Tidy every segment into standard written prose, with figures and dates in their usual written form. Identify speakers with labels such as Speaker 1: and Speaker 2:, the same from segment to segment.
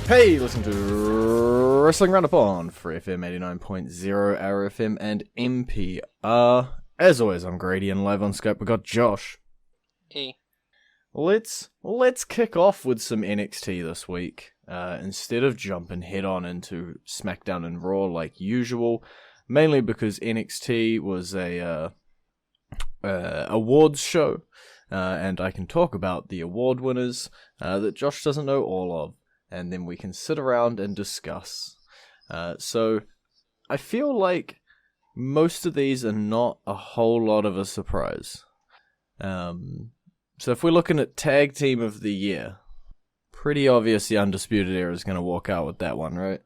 Speaker 1: Hey, listen to Wrestling Roundup on FreeFM 89.0, ArrowFM, and NPR. As always, I'm Grady, and live on Skype we got Josh.
Speaker 2: Hey.
Speaker 1: Let's kick off with some NXT this week. Instead of jumping head on into SmackDown and Raw like usual, mainly because NXT was a awards show, and I can talk about the award winners that Josh doesn't know all of. And then we can sit around and discuss. So I feel like most of these are not a whole lot of a surprise. So if we're looking at Tag Team of the Year, pretty obvious the Undisputed Era is going to walk out with that one, right?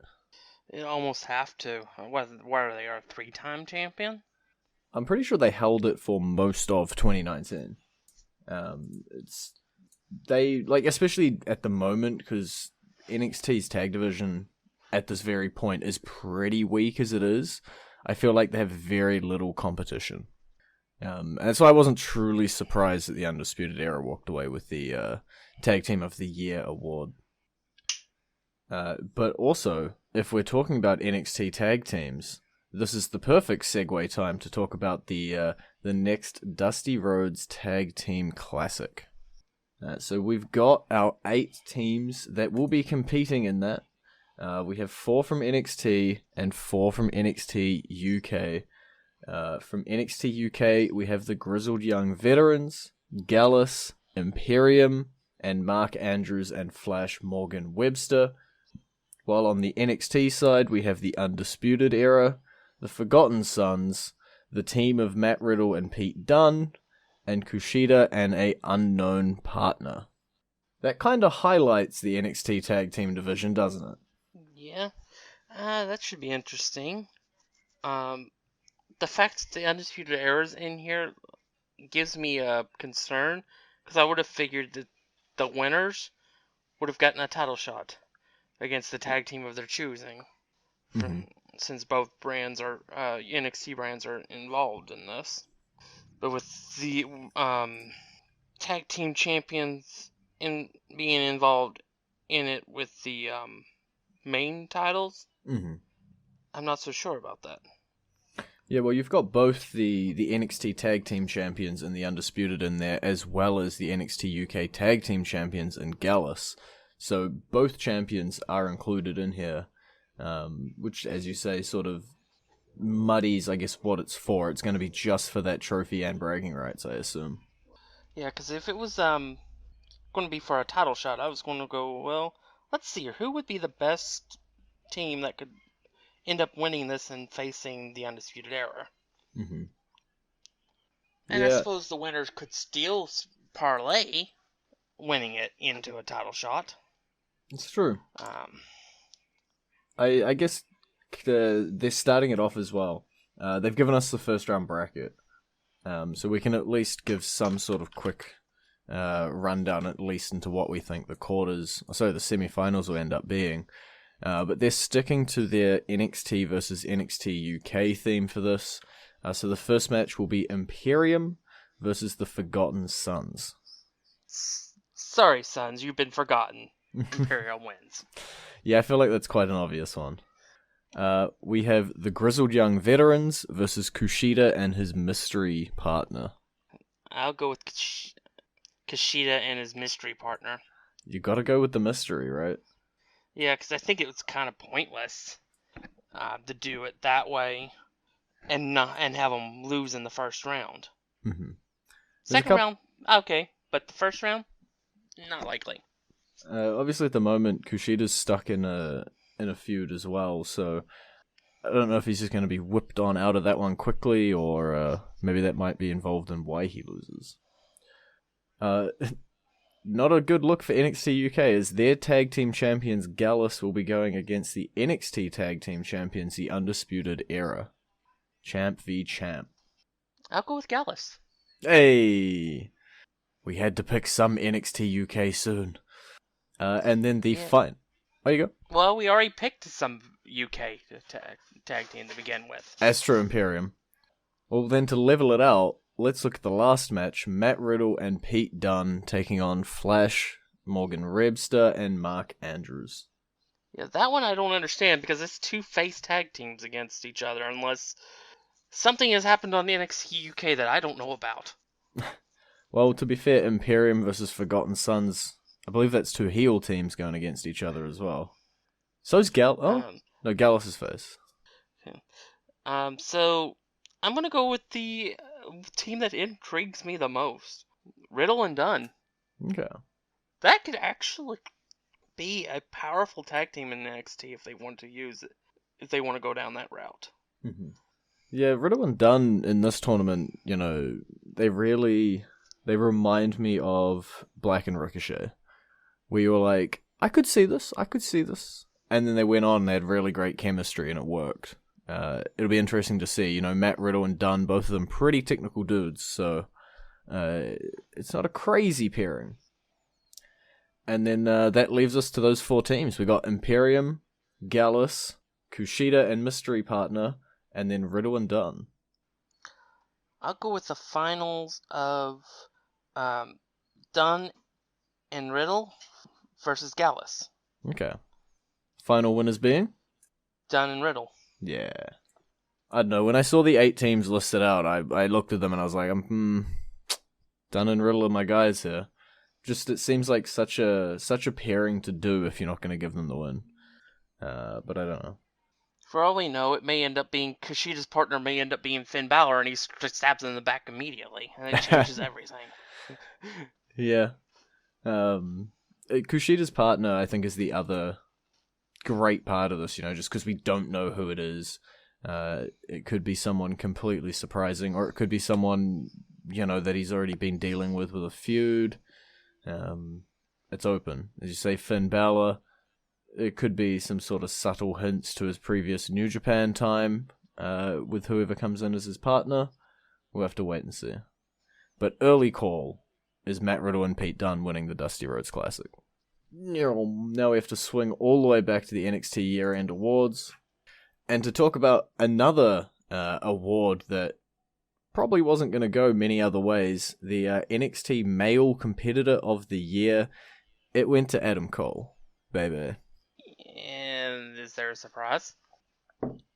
Speaker 2: You almost have to. What are they, a 3-time champion?
Speaker 1: I'm pretty sure they held it for most of 2019. Especially at the moment, because NXT's tag division at this very point is pretty weak as it is. I feel like they have very little competition. And so I wasn't truly surprised that the Undisputed Era walked away with the Tag Team of the Year award. But also, if we're talking about NXT tag teams, this is the perfect segue time to talk about the next Dusty Rhodes Tag Team Classic. So we've got our 8 teams that will be competing in that. We have 4 from NXT and 4 from NXT UK. From NXT UK, we have the Grizzled Young Veterans, Gallus, Imperium, and Mark Andrews and Flash Morgan Webster. While on the NXT side, we have the Undisputed Era, the Forgotten Sons, the team of Matt Riddle and Pete Dunne, and Kushida and a unknown partner. That kind of highlights the NXT tag team division, doesn't it?
Speaker 2: Yeah, that should be interesting. The fact that the Undisputed Era's in here gives me a concern, because I would have figured that the winners would have gotten a title shot against the tag team of their choosing, since both brands are NXT brands are involved in this. But with the tag team champions being involved in it with the main titles, I'm not so sure about that.
Speaker 1: Yeah, well, you've got both the NXT Tag Team Champions and the Undisputed in there, as well as the NXT UK Tag Team Champions and Gallus. So both champions are included in here, which, as you say, sort of muddies, I guess, what it's for. It's going to be just for that trophy and bragging rights, I assume.
Speaker 2: Yeah, because if it was going to be for a title shot, I was going to go, well, let's see here. Who would be the best team that could end up winning this and facing the Undisputed Era? And I suppose the winners could still parlay winning it into a title shot.
Speaker 1: It's true. I guess they're starting it off as well. They've given us the first round bracket, so we can at least give some sort of quick rundown, at least into what we think the semifinals will end up being. But they're sticking to their NXT versus NXT UK theme for this. So the first match will be Imperium versus the Forgotten Sons.
Speaker 2: Sorry, Sons, you've been forgotten. Imperium wins.
Speaker 1: Yeah, I feel like that's quite an obvious one. We have the Grizzled Young Veterans versus Kushida and his mystery partner.
Speaker 2: I'll go with Kushida and his mystery partner.
Speaker 1: You gotta go with the mystery, right?
Speaker 2: Yeah, because I think it was kind of pointless to do it that way and have them lose in the first round. Second round, okay, but the first round, not likely.
Speaker 1: Obviously, at the moment, Kushida's stuck in a feud as well, so I don't know if he's just going to be whipped on out of that one quickly, or maybe that might be involved in why he loses. Not a good look for NXT UK, as their tag team champions Gallus will be going against the NXT tag team champions, the Undisputed Era. Champ v Champ.
Speaker 2: I'll go with Gallus.
Speaker 1: Hey! We had to pick some NXT UK soon. And then the fight. There you go.
Speaker 2: Well, we already picked some UK tag team to begin with.
Speaker 1: Astro Imperium. Well, then to level it out, let's look at the last match. Matt Riddle and Pete Dunne taking on Flash, Morgan Webster, and Mark Andrews.
Speaker 2: Yeah, that one I don't understand because it's two face tag teams against each other unless something has happened on NXT UK that I don't know about.
Speaker 1: Well, to be fair, Imperium versus Forgotten Sons, I believe that's two heel teams going against each other as well. So's Oh,
Speaker 2: Um,
Speaker 1: no, Gallus' face.
Speaker 2: so I'm gonna go with the team that intrigues me the most, Riddle and Dunn.
Speaker 1: Okay.
Speaker 2: That could actually be a powerful tag team in NXT if they want to use it, if they want to go down that route.
Speaker 1: Mm-hmm. Yeah, Riddle and Dunn in this tournament, they remind me of Black and Ricochet. Where you were like, I could see this. And then they went on and they had really great chemistry and it worked. It'll be interesting to see. Matt Riddle and Dunn, both of them pretty technical dudes, so it's not a crazy pairing. And then that leaves us to those four teams. We got Imperium, Gallus, Kushida and Mystery Partner, and then Riddle and Dunn.
Speaker 2: I'll go with the finals of Dunn and Riddle versus Gallus.
Speaker 1: Okay. Final winners being?
Speaker 2: Dunn and Riddle.
Speaker 1: Yeah. I don't know. When I saw the 8 teams listed out, I looked at them and I was like, Dunn and Riddle are my guys here. Just, it seems like such a pairing to do if you're not going to give them the win. But I don't know.
Speaker 2: For all we know, it may end up being Kushida's partner may end up being Finn Balor, and he stabs him in the back immediately, and it changes everything.
Speaker 1: Yeah. Kushida's partner, I think, is the other great part of this, just because we don't know who it is. It could be someone completely surprising, or it could be someone, that he's already been dealing with a feud. It's open. As you say, Finn Balor, it could be some sort of subtle hints to his previous New Japan time with whoever comes in as his partner. We'll have to wait and see. But early call is Matt Riddle and Pete Dunne winning the Dusty Rhodes Classic. Now we have to swing all the way back to the NXT year-end awards. And to talk about another award that probably wasn't going to go many other ways, the NXT Male Competitor of the Year, it went to Adam Cole, baby.
Speaker 2: And is there a surprise?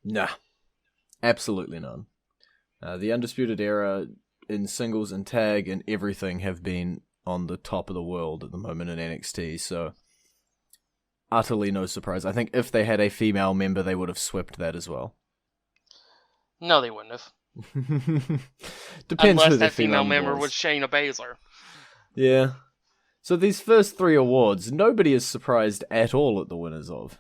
Speaker 1: Nah, absolutely none. The Undisputed Era in singles and tag and everything have been on the top of the world at the moment in NXT, so utterly no surprise. I think if they had a female member, they would have swept that as well.
Speaker 2: No, they wouldn't have.
Speaker 1: Depends
Speaker 2: Unless
Speaker 1: who the
Speaker 2: that female member was Shayna Baszler.
Speaker 1: Yeah. So these first 3 awards, nobody is surprised at all at the winners of.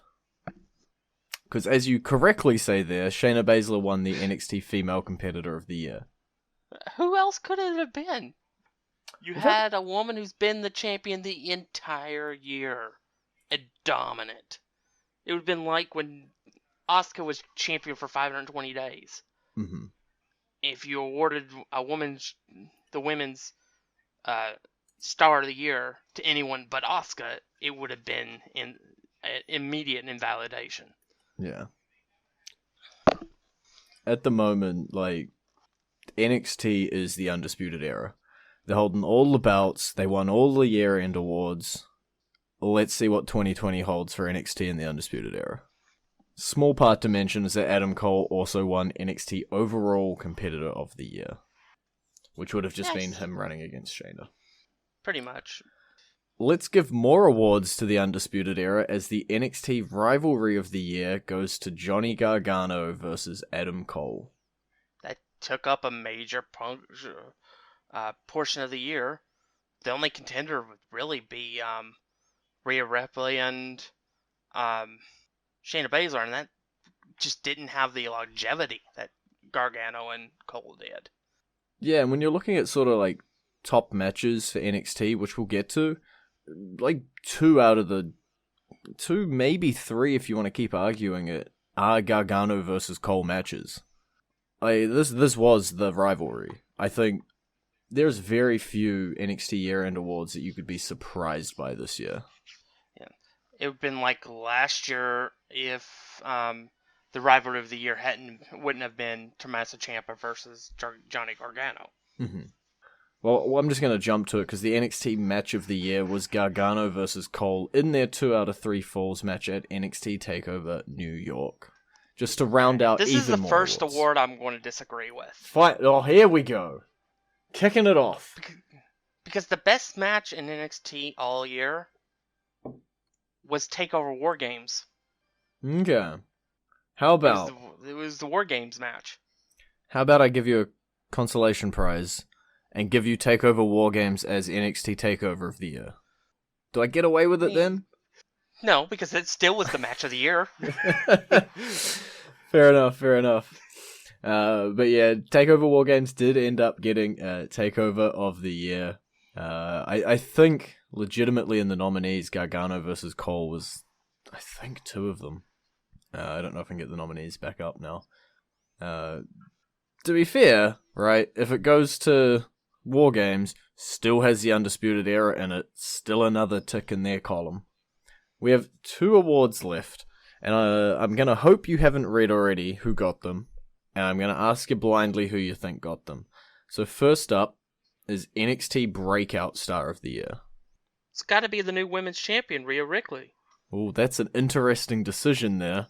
Speaker 1: Because as you correctly say there, Shayna Baszler won the NXT Female Competitor of the Year.
Speaker 2: Who else could it have been? You had a woman who's been the champion the entire year. And dominant. It would have been like when Asuka was champion for 520 days.
Speaker 1: Mm-hmm.
Speaker 2: If you awarded the women's Star of the Year to anyone but Asuka, it would have been an immediate invalidation.
Speaker 1: Yeah. At the moment, NXT is the Undisputed Era. They're holding all the belts. They won all the year-end awards. Let's see what 2020 holds for NXT in the Undisputed Era. Small part to mention is that Adam Cole also won NXT Overall Competitor of the Year, which would have just been him running against Shayna.
Speaker 2: Pretty much.
Speaker 1: Let's give more awards to the Undisputed Era as the NXT Rivalry of the Year goes to Johnny Gargano versus Adam Cole.
Speaker 2: That took up a major portion of the year. The only contender would really be Rhea Ripley and Shayna Baszler, and that just didn't have the longevity that Gargano and Cole did.
Speaker 1: Yeah, and when you're looking at sort of top matches for NXT, which we'll get to, 2 out of the 2, maybe 3 if you want to keep arguing it, are Gargano versus Cole matches. This was the rivalry. I think there's very few NXT year-end awards that you could be surprised by this year.
Speaker 2: Yeah, it would have been like last year if the rivalry of the year wouldn't have been Tommaso Ciampa versus Johnny Gargano.
Speaker 1: Mm-hmm. Well, I'm just going to jump to it because the NXT match of the year was Gargano versus Cole in their 2 out of 3 falls match at NXT TakeOver New York. Just to round out
Speaker 2: This
Speaker 1: even
Speaker 2: is the
Speaker 1: more
Speaker 2: first
Speaker 1: awards.
Speaker 2: award I'm going to disagree with.
Speaker 1: Fight! Oh, here we go. Kicking it off.
Speaker 2: Because the best match in NXT all year was TakeOver War Games.
Speaker 1: Okay. How about...
Speaker 2: It was the War Games match.
Speaker 1: How about I give you a consolation prize and give you TakeOver War Games as NXT TakeOver of the year? Do I get away with it then?
Speaker 2: No, because it still was the match of the year.
Speaker 1: Fair enough. But yeah, TakeOver War Games did end up getting TakeOver of the year. I think legitimately in the nominees, Gargano versus Cole was, I think, 2 of them. I don't know if I can get the nominees back up now. To be fair, right, if it goes to War Games, still has the Undisputed Era in it, still another tick in their column. We have 2 awards left, and I'm going to hope you haven't read already who got them, and I'm going to ask you blindly who you think got them. So first up is NXT Breakout Star of the Year.
Speaker 2: It's got to be the new women's champion, Rhea Ripley.
Speaker 1: Oh, that's an interesting decision there.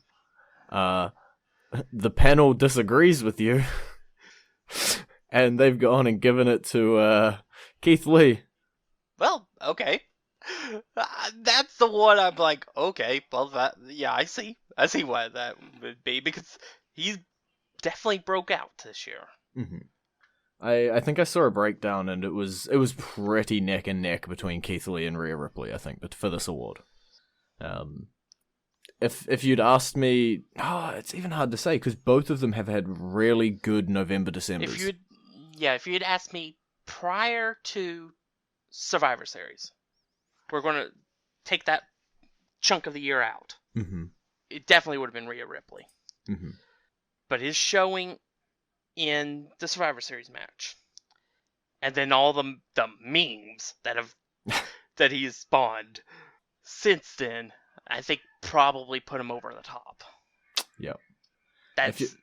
Speaker 1: The panel disagrees with you, and they've gone and given it to Keith Lee.
Speaker 2: Well, okay. That's the one I'm like, okay, well, I see why that would be, because he definitely broke out this year.
Speaker 1: Mm-hmm. I think I saw a breakdown, and it was pretty neck and neck between Keith Lee and Rhea Ripley, I think, but for this award. If you'd asked me, it's even hard to say, because both of them have had really good November-Decembers.
Speaker 2: If you'd asked me prior to Survivor Series, we're going to take that chunk of the year out.
Speaker 1: Mm-hmm.
Speaker 2: It definitely would have been Rhea Ripley.
Speaker 1: Mm-hmm.
Speaker 2: But his showing in the Survivor Series match, and then all the memes that he's spawned since then, I think probably put him over the top.
Speaker 1: Yep.
Speaker 2: That's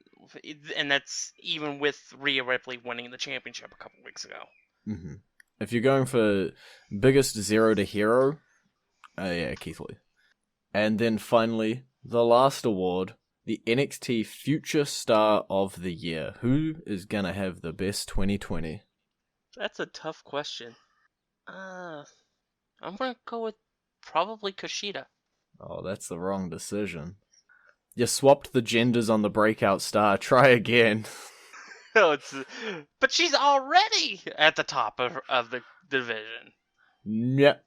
Speaker 2: even with Rhea Ripley winning the championship a couple weeks ago.
Speaker 1: Mm-hmm. If you're going for biggest zero to hero, yeah, Keith Lee. And then finally, the last award, the NXT Future Star of the Year. Who is going to have the best 2020?
Speaker 2: That's a tough question. I'm going to go with probably Kushida.
Speaker 1: Oh, that's the wrong decision. You swapped the genders on the breakout star. Try again.
Speaker 2: But she's already at the top of the division.
Speaker 1: Yep.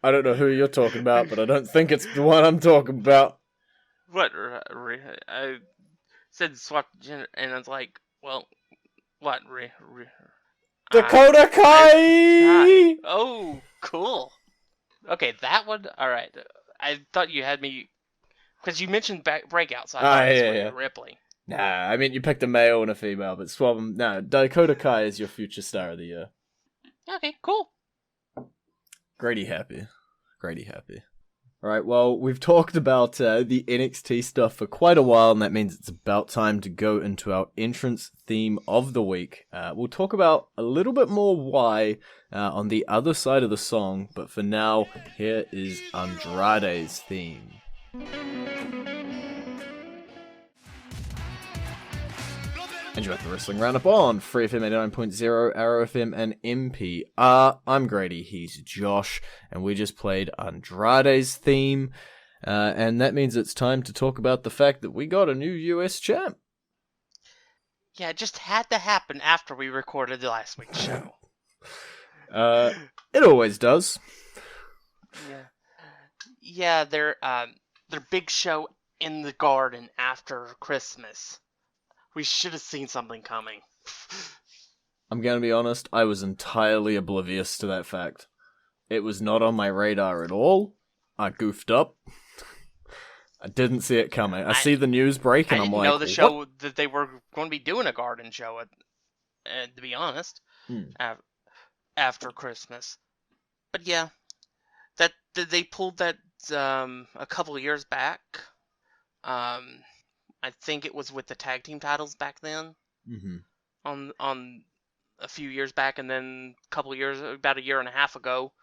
Speaker 1: I don't know who you're talking about, but I don't think it's the one I'm talking about.
Speaker 2: What? I said swap gender, and I was like, well, what?
Speaker 1: Dakota Kai!
Speaker 2: Oh, cool. Okay, that one. All right. I thought you had me because you mentioned breakout, so I thought it was Ripley.
Speaker 1: Nah, I mean you picked a male and a female, but swap them. No, Dakota Kai is your future star of the year.
Speaker 2: Okay, cool.
Speaker 1: Grady happy. Alright, well, we've talked about the NXT stuff for quite a while, and that means it's about time to go into our entrance theme of the week. We'll talk about a little bit more why on the other side of the song, but for now, here is Andrade's theme. And you're at the Wrestling Roundup on FreeFM 89.0, ArrowFM, and MPR. I'm Grady, he's Josh, and we just played Andrade's theme. And that means it's time to talk about the fact that we got a new US champ.
Speaker 2: Yeah, it just had to happen after we recorded the last week's show.
Speaker 1: It always does.
Speaker 2: Yeah, their big show in the Garden after Christmas. We should have seen something coming.
Speaker 1: I'm gonna be honest, I was entirely oblivious to that fact. It was not on my radar at all. I goofed up. I didn't see it coming. I see the news break and I'm like,
Speaker 2: I didn't know the show that they were going to be doing a Garden show, to be honest, after Christmas. But yeah, that they pulled that a couple of years back. I think it was with the tag team titles back then.
Speaker 1: Mm-hmm.
Speaker 2: On a few years back, and then about a year and a half ago,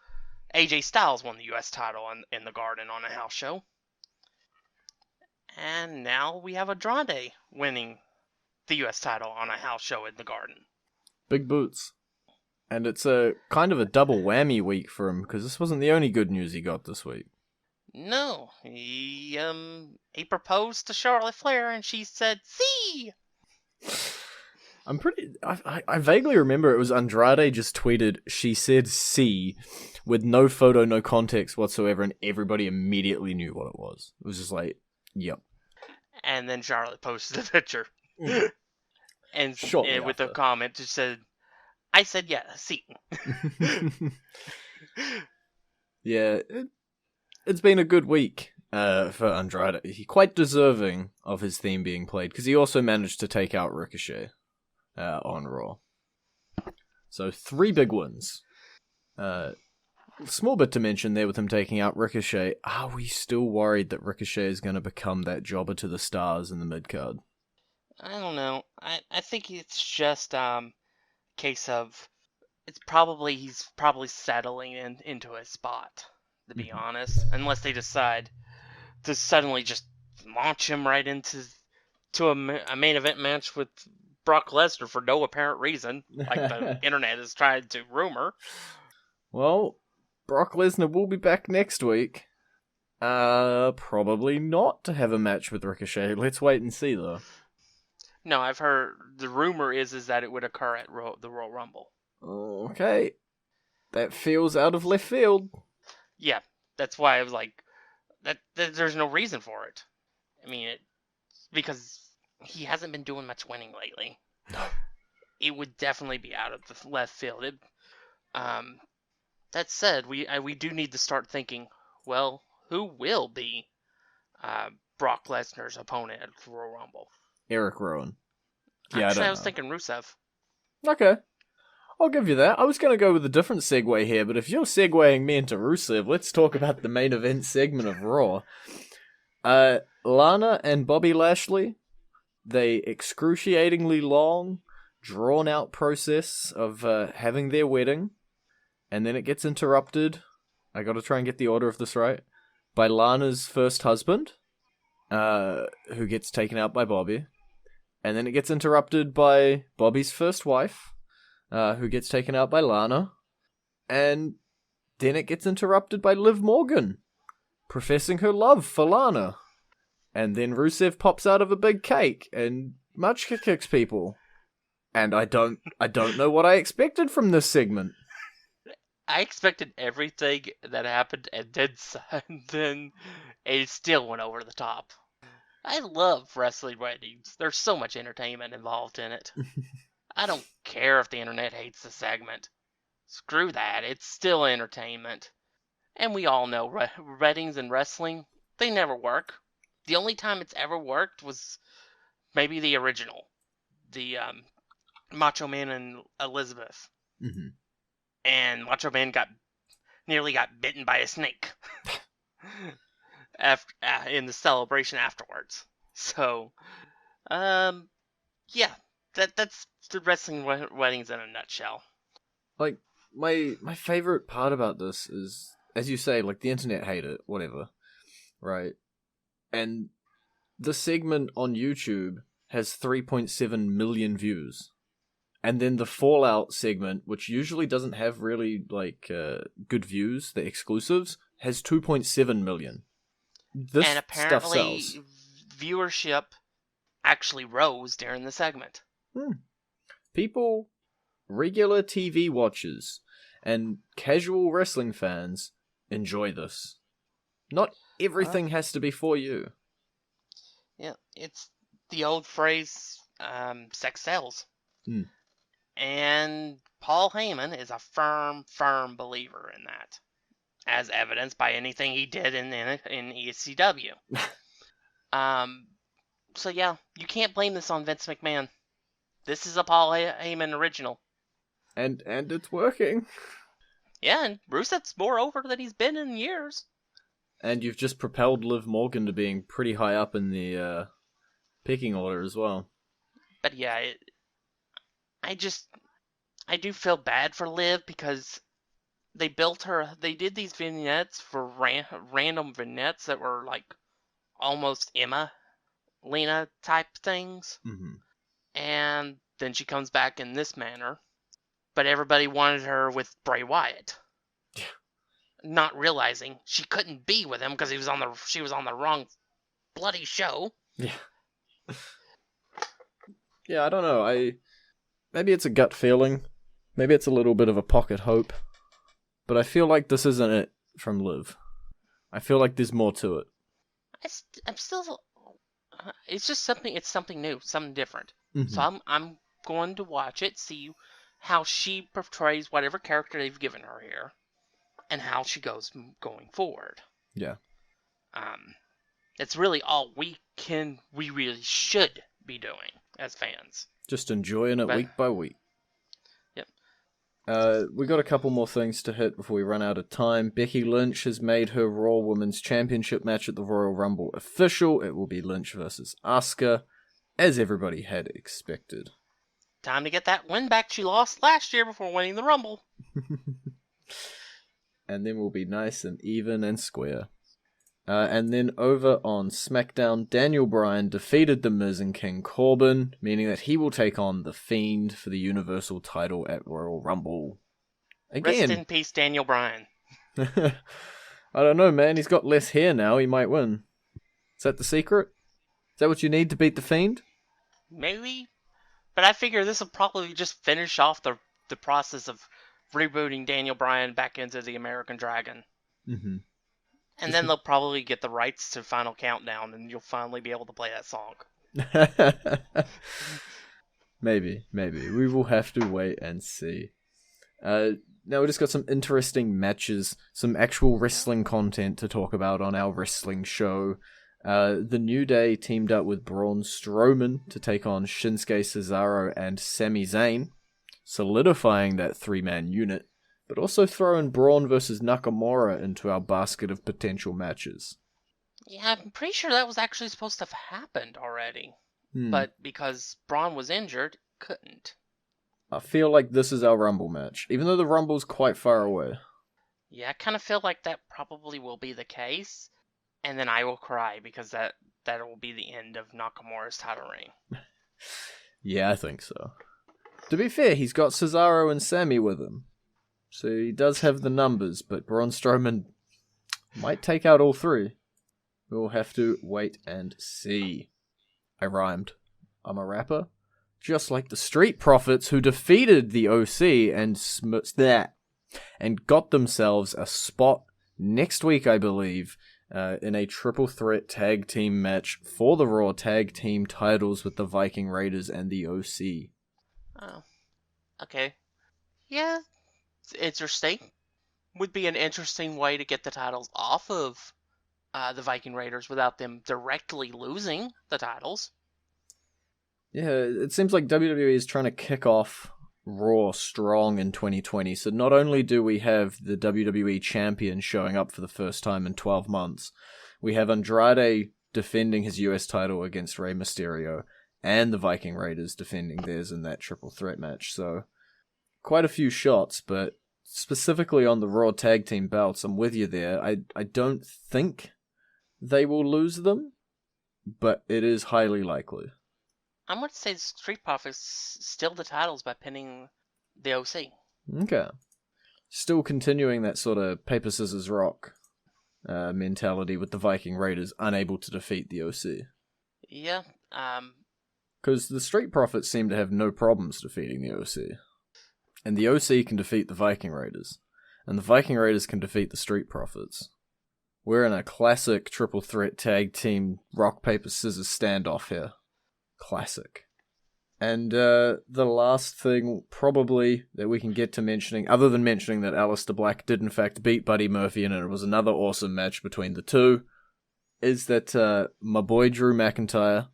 Speaker 2: AJ Styles won the U.S. title in the Garden on a house show. And now we have Andrade winning the U.S. title on a house show in the Garden.
Speaker 1: Big boots. And it's a kind of a double whammy week for him, because this wasn't the only good news he got this week.
Speaker 2: No, he proposed to Charlotte Flair, and she said, "See."
Speaker 1: I vaguely remember it was Andrade just tweeted, "She said see," with no photo, no context whatsoever, and everybody immediately knew what it was. It was just like, yep.
Speaker 2: And then Charlotte posted a picture. And with a comment just said, "I said yeah, see."
Speaker 1: Yeah, it's been a good week for Andrade. He's quite deserving of his theme being played, because he also managed to take out Ricochet on Raw. So 3 big wins. Small bit to mention there with him taking out Ricochet. Are we still worried that Ricochet is going to become that jobber to the stars in the mid-card?
Speaker 2: I don't know. I think it's just case of he's probably settling into his spot, to be honest. Unless they decide to suddenly just launch him right into a main event match with Brock Lesnar for no apparent reason, like the internet has tried to rumor.
Speaker 1: Well, Brock Lesnar will be back next week. Probably not to have a match with Ricochet. Let's wait and see, though.
Speaker 2: No, I've heard the rumor is that it would occur at the Royal Rumble.
Speaker 1: Okay. That feels out of left field.
Speaker 2: Yeah, that's why I was like, that there's no reason for it. I mean, because he hasn't been doing much winning lately. It would definitely be out of the left field. That said, we do need to start thinking, well, who will be Brock Lesnar's opponent at the Royal Rumble?
Speaker 1: Eric Rowan. Yeah,
Speaker 2: Actually, I was thinking Rusev.
Speaker 1: Okay. I'll give you that. I was going to go with a different segue here, but if you're segueing me into Rusev, let's talk about the main event segment of Raw. Lana and Bobby Lashley, they excruciatingly long, drawn-out process of having their wedding, and then it gets interrupted, I gotta try and get the order of this right, by Lana's first husband, who gets taken out by Bobby, and then it gets interrupted by Bobby's first wife, who gets taken out by Lana, and then it gets interrupted by Liv Morgan, professing her love for Lana. And then Rusev pops out of a big cake and Machka kicks people. And I don't know what I expected from this segment.
Speaker 2: I expected everything that happened, and then it still went over the top. I love wrestling weddings. There's so much entertainment involved in it. I don't care if the internet hates the segment. Screw that. It's still entertainment. And we all know weddings and wrestling, they never work. The only time it's ever worked was maybe the original. The Macho Man and Elizabeth.
Speaker 1: Mm-hmm.
Speaker 2: And Macho Man nearly got bitten by a snake in the celebration afterwards. So, yeah, that's the wrestling weddings in a nutshell.
Speaker 1: Like, my favorite part about this is, as you say, like, the internet hate it, whatever, right? And the segment on YouTube has 3.7 million views. And then the Fallout segment, which usually doesn't have really, like, good views, the exclusives, has 2.7 million. This
Speaker 2: and apparently,
Speaker 1: stuff sells.
Speaker 2: Viewership actually rose during the segment.
Speaker 1: People, regular TV watchers, and casual wrestling fans enjoy this. Not everything has to be for you.
Speaker 2: Yeah, it's the old phrase, sex sells. And Paul Heyman is a firm believer in that, as evidenced by anything he did in ECW. So yeah, you can't blame this on Vince McMahon. This is a Paul Heyman original.
Speaker 1: And it's working.
Speaker 2: Yeah, and Rusev's more over than he's been in years.
Speaker 1: And you've just propelled Liv Morgan to being pretty high up in the picking order as well.
Speaker 2: But yeah, I do feel bad for Liv because they did these vignettes for random vignettes that were like almost Lena type things.
Speaker 1: Mm-hmm.
Speaker 2: And then she comes back in this manner. But everybody wanted her with Bray Wyatt. Not realizing she couldn't be with him because she was on the wrong bloody show.
Speaker 1: Yeah. Yeah, I don't know. Maybe it's a gut feeling. Maybe it's a little bit of a pocket hope. But I feel like this isn't it from Liv. I feel like there's more to it.
Speaker 2: I'm still. It's just something. It's something new, something different.
Speaker 1: Mm-hmm.
Speaker 2: So I'm going to watch it, see how she portrays whatever character they've given her here, and how she goes going forward.
Speaker 1: Yeah.
Speaker 2: It's really all we really should be doing as fans.
Speaker 1: Just enjoying it week by week.
Speaker 2: Yep.
Speaker 1: We got a couple more things to hit before we run out of time. Becky Lynch has made her Raw Women's Championship match at the Royal Rumble official. It will be Lynch versus Asuka, as everybody had expected.
Speaker 2: Time to get that win back she lost last year before winning the Rumble.
Speaker 1: And then we'll be nice and even and square. And then over on SmackDown, Daniel Bryan defeated The Miz and King Corbin, meaning that he will take on The Fiend for the Universal title at Royal Rumble. Again.
Speaker 2: Rest in peace, Daniel Bryan.
Speaker 1: I don't know, man. He's got less hair now. He might win. Is that the secret? Is that what you need to beat The Fiend?
Speaker 2: Maybe. But I figure this will probably just finish off the process of rebooting Daniel Bryan back into the American Dragon.
Speaker 1: Mm-hmm.
Speaker 2: And then they'll probably get the rights to Final Countdown, and you'll finally be able to play that song.
Speaker 1: Maybe. We will have to wait and see. Now we just got some interesting matches, some actual wrestling content to talk about on our wrestling show. The New Day teamed up with Braun Strowman to take on Shinsuke Cesaro and Sami Zayn, solidifying that three-man unit, but also throwing Braun versus Nakamura into our basket of potential matches.
Speaker 2: Yeah, I'm pretty sure that was actually supposed to have happened already. But because Braun was injured, couldn't.
Speaker 1: I feel like this is our Rumble match, even though the Rumble's quite far away.
Speaker 2: Yeah, I kind of feel like that probably will be the case. And then I will cry because that will be the end of Nakamura's title reign.
Speaker 1: Yeah, I think so. To be fair, he's got Cesaro and Sami with him. So he does have the numbers, but Braun Strowman might take out all three. We'll have to wait and see. I rhymed. I'm a rapper. Just like the Street Profits who defeated the OC and got themselves a spot next week, I believe, in a triple threat tag team match for the Raw tag team titles with the Viking Raiders and the OC.
Speaker 2: Oh, okay. Yeah, it's interesting. Would be an interesting way to get the titles off of the Viking Raiders without them directly losing the titles.
Speaker 1: Yeah, it seems like WWE is trying to kick off Raw strong in 2020. So not only do we have the WWE champion showing up for the first time in 12 months, we have Andrade defending his US title against Rey Mysterio, and the Viking Raiders defending theirs in that triple threat match. So quite a few shots, but specifically on the Raw tag team belts, I'm with you there. I don't think they will lose them, but it is highly likely.
Speaker 2: I'm going to say the Street Profits steal the titles by pinning the OC.
Speaker 1: Okay. Still continuing that sort of paper, scissors, rock mentality with the Viking Raiders unable to defeat the OC.
Speaker 2: Yeah.
Speaker 1: Because the Street Profits seem to have no problems defeating the OC. And the OC can defeat the Viking Raiders. And the Viking Raiders can defeat the Street Profits. We're in a classic triple threat tag team rock, paper, scissors standoff here. Classic. And the last thing probably that we can get to mentioning, other than mentioning that Aleister Black did in fact beat Buddy Murphy and it was another awesome match between the two, is that my boy Drew McIntyre,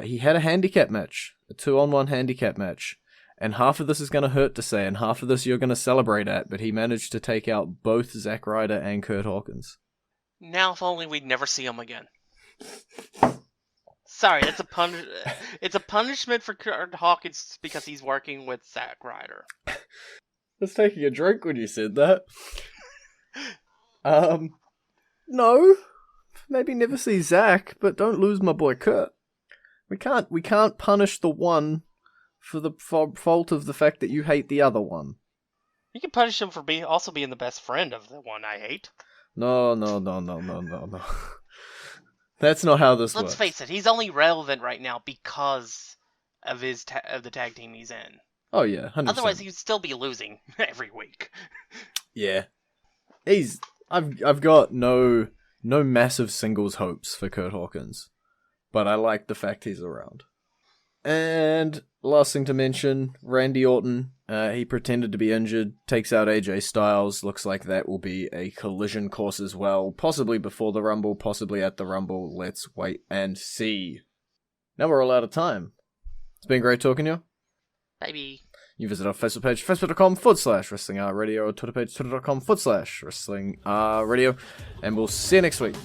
Speaker 1: he had a handicap match, a 2-on-1 handicap match. And half of this is going to hurt to say, and half of this you're going to celebrate at, but he managed to take out both Zack Ryder and Kurt Hawkins.
Speaker 2: Now if only we'd never see him again. Sorry, it's a punishment for Kurt Hawkins because he's working with Zack Ryder.
Speaker 1: I was taking a drink when you said that. No. Maybe never see Zack, but don't lose my boy Kurt. We can't punish the one for the fault of the fact that you hate the other one.
Speaker 2: You can punish him for also being the best friend of the one I hate.
Speaker 1: No. That's not how this works.
Speaker 2: Let's face it, he's only relevant right now because of the tag team he's in.
Speaker 1: Oh yeah, 100%.
Speaker 2: Otherwise, he'd still be losing every week.
Speaker 1: Yeah, I've got no massive singles hopes for Kurt Hawkins, but I like the fact he's around. And last thing to mention, Randy Orton. He pretended to be injured, takes out AJ Styles. Looks like that will be a collision course as well. Possibly before the Rumble, possibly at the Rumble. Let's wait and see. Now we're all out of time. It's been great talking to you.
Speaker 2: Maybe.
Speaker 1: You visit our Facebook page, facebook.com/WrestlingRadio, or Twitter page, twitter.com/WrestlingRadio. And we'll see you next week.